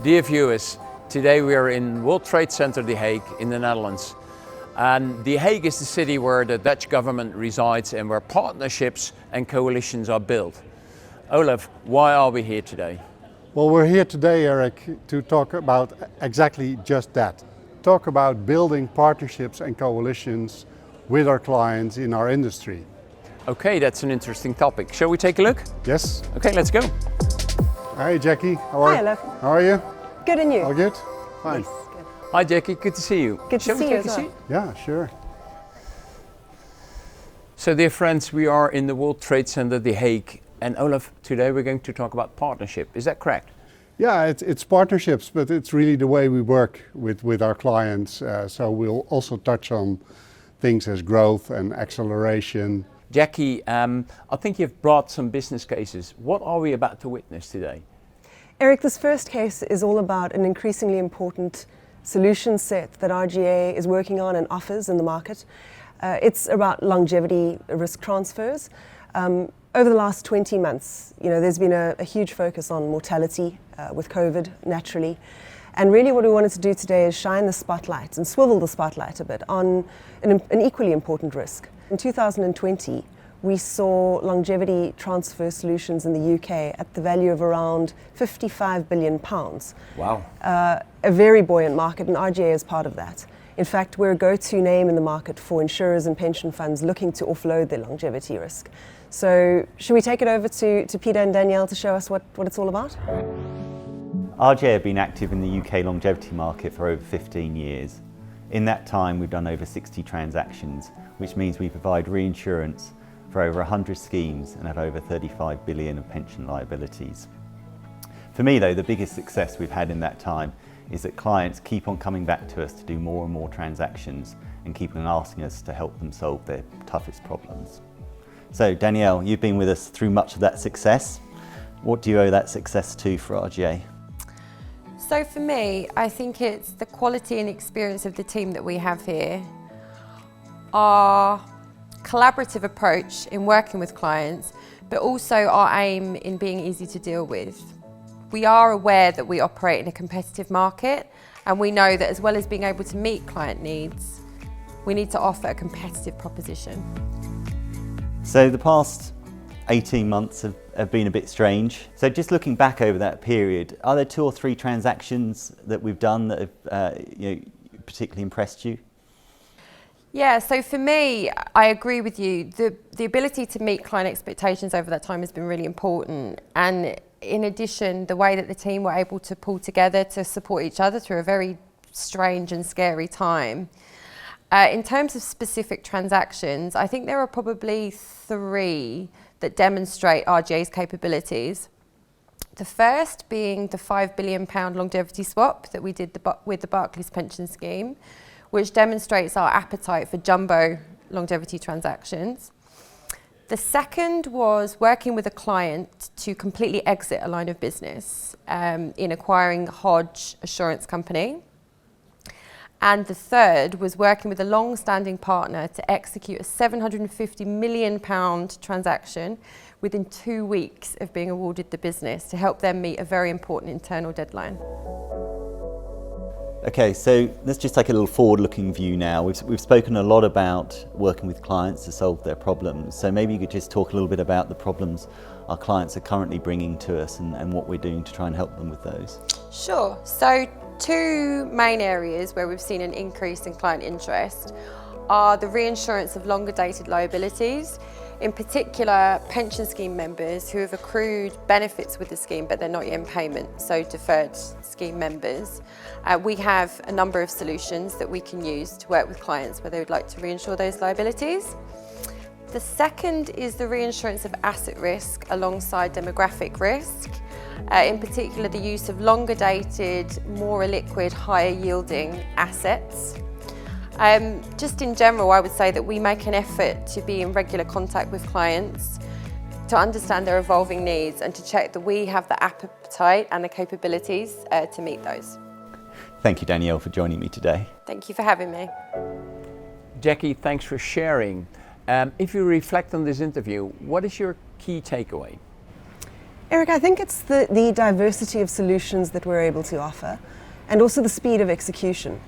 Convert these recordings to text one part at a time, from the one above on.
Dear viewers, today we are in World Trade Center The Hague in the Netherlands. And The Hague is the city where the Dutch government resides and where partnerships and coalitions are built. Olav, why are we here today? Well, we're here today, Eric, to talk about exactly just that. Talk about building partnerships and coalitions with our clients in our industry. Okay, that's an interesting topic. Shall we take a look? Yes. Okay, let's go. Hi, Jackie. How are you? Hi, Olav. How are you? Good, and you? All good? Fine. Yes, good. Hi Jackie, good to see you. Good to Shall see we you take as a well. seat? Yeah, sure. So dear friends, we are in the World Trade Center The Hague. And Olav, today we're going to talk about partnership. Is that correct? Yeah, it's partnerships, but it's really the way we work with our clients. So we'll also touch on things as growth and acceleration. Jackie, I think you've brought some business cases. What are we about to witness today? Eric, this first case is all about an increasingly important solution set that RGA is working on and offers in the market. It's about longevity risk transfers. Over the last 20 months, there's been a huge focus on mortality with COVID, naturally. And really what we wanted to do today is shine the spotlight and swivel the spotlight a bit on an equally important risk. In 2020, we saw longevity transfer solutions in the UK at the value of around £55 billion. Wow. A very buoyant market, and RGA is part of that. In fact, we're a go-to name in the market for insurers and pension funds looking to offload their longevity risk. So should we take it over to Peter and Danielle to show us what it's all about? RGA have been active in the UK longevity market for over 15 years. In that time, we've done over 60 transactions, which means we provide reinsurance for over 100 schemes and have over 35 billion of pension liabilities. For me though, the biggest success we've had in that time is that clients keep on coming back to us to do more and more transactions and keep on asking us to help them solve their toughest problems. So Danielle, you've been with us through much of that success. What do you owe that success to for RGA? So for me, I think it's the quality and experience of the team that we have here, our collaborative approach in working with clients, but also our aim in being easy to deal with. We are aware that we operate in a competitive market, and we know that as well as being able to meet client needs, we need to offer a competitive proposition. So the past 18 months have been a bit strange. So just looking back over that period, are there 2 or 3 transactions that we've done that have particularly impressed you? Yeah, so for me, I agree with you. The ability to meet client expectations over that time has been really important. And in addition, the way that the team were able to pull together to support each other through a very strange and scary time. In terms of specific transactions, I think there are probably 3 that demonstrate RGA's capabilities. The first being the £5 billion longevity swap that we did with the Barclays pension scheme, which demonstrates our appetite for jumbo longevity transactions. The second was working with a client to completely exit a line of business in acquiring Hodge Assurance Company. And the third was working with a long-standing partner to execute a £750 million transaction within 2 weeks of being awarded the business to help them meet a very important internal deadline. Okay, so let's just take a little forward-looking view now. We've spoken a lot about working with clients to solve their problems. So maybe you could just talk a little bit about the problems our clients are currently bringing to us and what we're doing to try and help them with those. Sure. So 2 main areas where we've seen an increase in client interest are the reinsurance of longer dated liabilities, in particular pension scheme members who have accrued benefits with the scheme but they're not yet in payment, so deferred scheme members. We have a number of solutions that we can use to work with clients where they would like to reinsure those liabilities. The second is the reinsurance of asset risk alongside demographic risk, in particular the use of longer dated, more illiquid, higher yielding assets. Just in general, I would say that we make an effort to be in regular contact with clients to understand their evolving needs and to check that we have the appetite and the capabilities to meet those. Thank you, Danielle, for joining me today. Thank you for having me. Jackie, thanks for sharing. If you reflect on this interview, what is your key takeaway? Eric, I think it's the diversity of solutions that we're able to offer and also the speed of execution.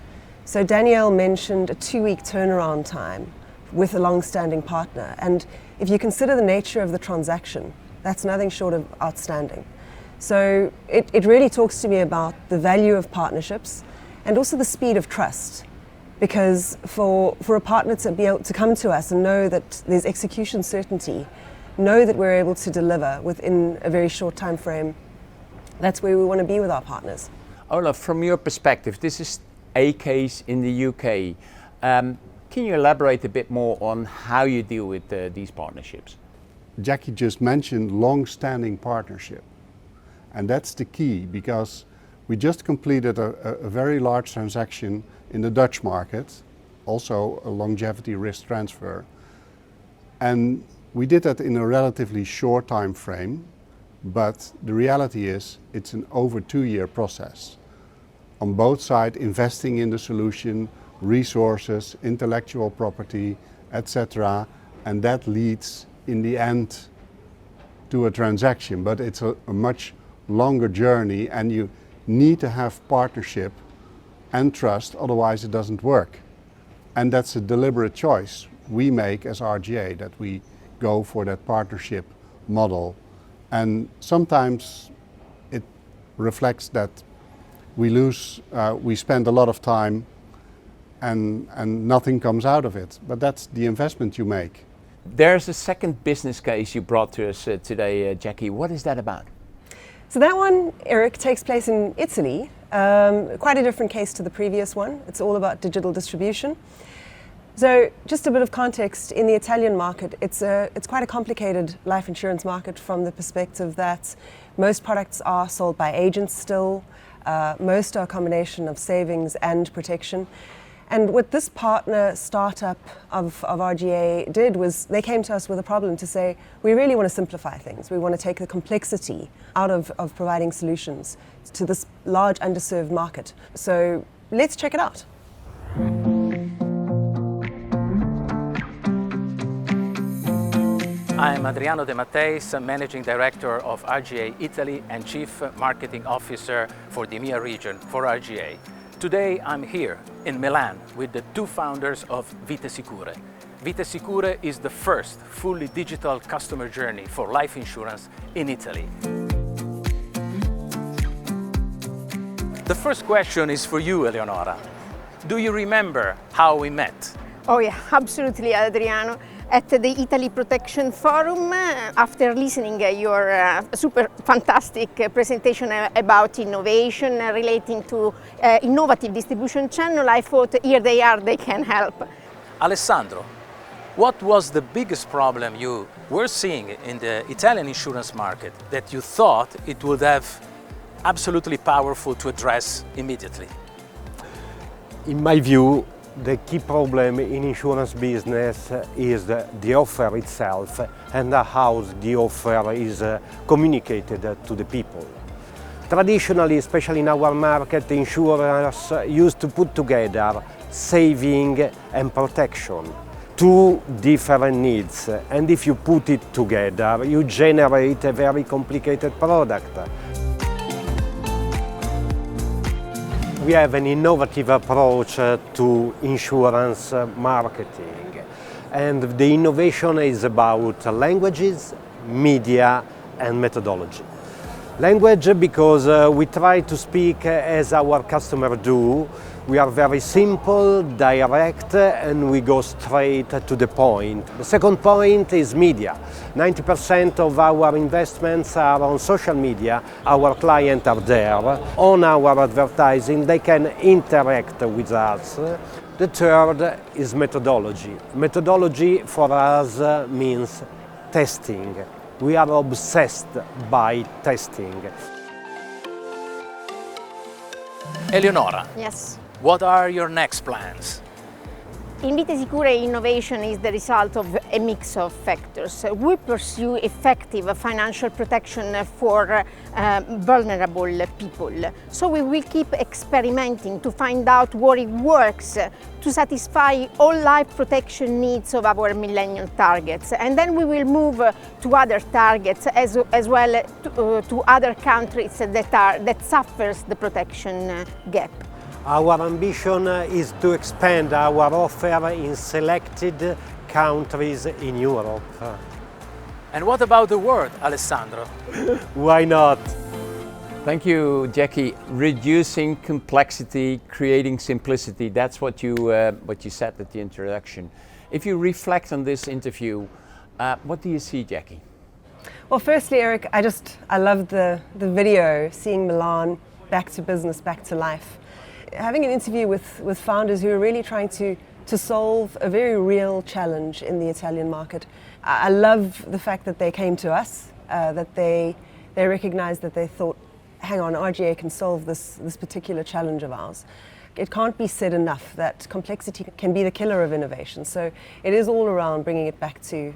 So Danielle mentioned a 2-week turnaround time with a long-standing partner, and if you consider the nature of the transaction, that's nothing short of outstanding. So it really talks to me about the value of partnerships and also the speed of trust, because for a partner to be able to come to us and know that there's execution certainty, know that we're able to deliver within a very short time frame, that's where we want to be with our partners. Olav, from your perspective, this is a case in the UK. Can you elaborate a bit more on how you deal with these partnerships? Jaqui just mentioned long-standing partnership, and that's the key, because we just completed a very large transaction in the Dutch market, also a longevity risk transfer, and we did that in a relatively short time frame, but the reality is it's an over 2-year process. On both sides, investing in the solution, resources, intellectual property, etc., and that leads in the end to a transaction, but it's a much longer journey, and you need to have partnership and trust, otherwise it doesn't work. And that's a deliberate choice we make as RGA, that we go for that partnership model. And sometimes it reflects that we spend a lot of time and nothing comes out of it, but that's the investment you make. There's a second business case you brought to us today, Jaqui. What is that about? So that one, Eric, takes place in Italy. Quite a different case to the previous one. It's all about digital distribution. So just a bit of context, in the Italian market, it's quite a complicated life insurance market from the perspective that most products are sold by agents still. Most are a combination of savings and protection. And what this partner startup of RGA did was they came to us with a problem to say, we really want to simplify things. We want to take the complexity out of providing solutions to this large underserved market. So let's check it out. I'm Adriano de Matteis, Managing Director of RGA Italy and Chief Marketing Officer for the EMEA region for RGA. Today I'm here in Milan with the 2 founders of Vite Sicure. Vite Sicure is the first fully digital customer journey for life insurance in Italy. The first question is for you, Eleonora. Do you remember how we met? Oh yeah, absolutely, Adriano. At the Italy Protection Forum, after listening your super fantastic presentation about innovation relating to innovative distribution channel, I thought, here they are, they can help. Alessandro, what was the biggest problem you were seeing in the Italian insurance market that you thought it would have absolutely powerful to address immediately? In my view, the key problem in insurance business is the offer itself and how the offer is communicated to the people. Traditionally, especially in our market, insurers used to put together saving and protection, 2 different needs, and if you put it together, you generate a very complicated product. We have an innovative approach to insurance marketing, and the innovation is about languages, media and methodology. Language because we try to speak as our customers do. We are very simple, direct, and we go straight to the point. The second point is media. 90% of our investments are on social media. Our clients are there. On our advertising, they can interact with us. The third is methodology. Methodology for us means testing. We are obsessed by testing. Eleonora. Yes. What are your next plans? In Vite Sicure, innovation is the result of a mix of factors. We pursue effective financial protection for vulnerable people. So we will keep experimenting to find out what it works to satisfy all life protection needs of our millennium targets. And then we will move to other targets as well to other countries that suffers the protection gap. Our ambition is to expand our offer in selected countries in Europe. And what about the world, Alessandro? Why not? Thank you, Jaqui. Reducing complexity, creating simplicity. That's what you said at the introduction. If you reflect on this interview, what do you see, Jaqui? Well, firstly, Eric, I loved the video, seeing Milan back to business, back to life. Having an interview with founders who are really trying to solve a very real challenge in the Italian market. I love the fact that they came to us, that they recognized that they thought, hang on, RGA can solve this particular challenge of ours. It can't be said enough that complexity can be the killer of innovation. So it is all around bringing it back to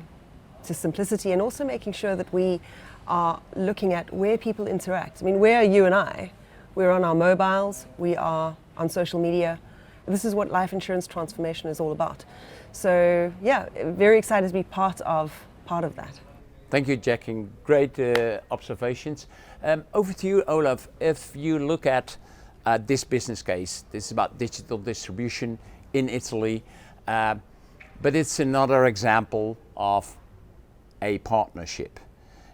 simplicity, and also making sure that we are looking at where people interact. I mean, where are you and I? We're on our mobiles, we are on social media. This is what life insurance transformation is all about. So yeah, very excited to be part of that. Thank you, Jaqui. Great observations. Over to you, Olav. If you look at this business case, this is about digital distribution in Italy, but it's another example of a partnership.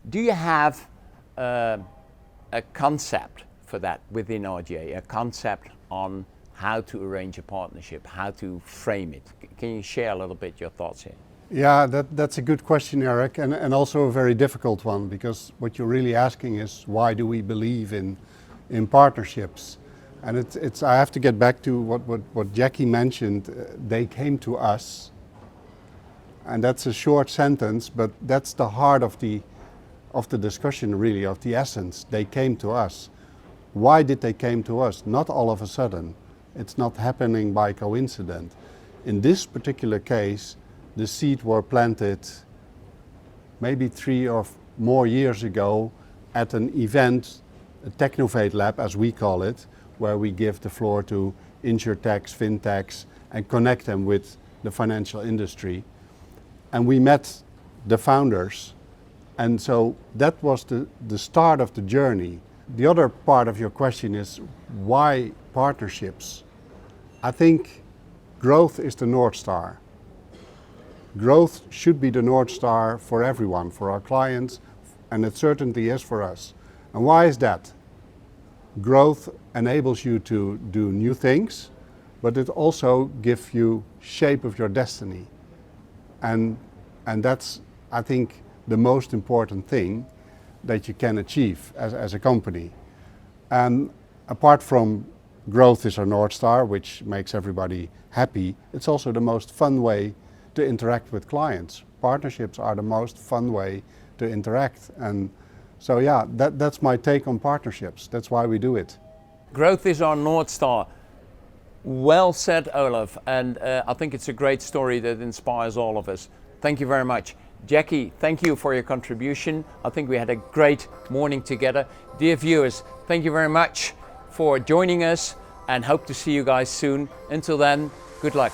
Do you have a concept for that within RGA, a concept on how to arrange a partnership, how to frame it? Can you share a little bit your thoughts here? Yeah, that's a good question, Eric, and also a very difficult one, because what you're really asking is, why do we believe in partnerships? And it's I have to get back to what Jaqui mentioned. They came to us, and that's a short sentence, but that's the heart of the discussion, really, of the essence. They came to us. Why did they came to us? Not all of a sudden. It's not happening by coincidence. In this particular case, the seed were planted maybe 3 or more years ago at an event, a Technovate Lab, as we call it, where we give the floor to insurtechs, fintechs, and connect them with the financial industry. And we met the founders, and so that was the start of the journey. The other part of your question is, why partnerships? I think growth is the North Star. Growth should be the North Star for everyone, for our clients, and it certainly is for us. And why is that? Growth enables you to do new things, but it also gives you shape of your destiny. And that's, I think, the most important thing that you can achieve as a company. And apart from growth is our North Star, which makes everybody happy, it's also the most fun way to interact with clients. Partnerships are the most fun way to interact. And so yeah, that's my take on partnerships. That's why we do it. Growth is our North Star. Well said, Olav, and I think it's a great story that inspires all of us. Thank you very much. Jaqui, thank you for your contribution. I think we had a great morning together. Dear viewers, thank you very much for joining us, and hope to see you guys soon. Until then, good luck.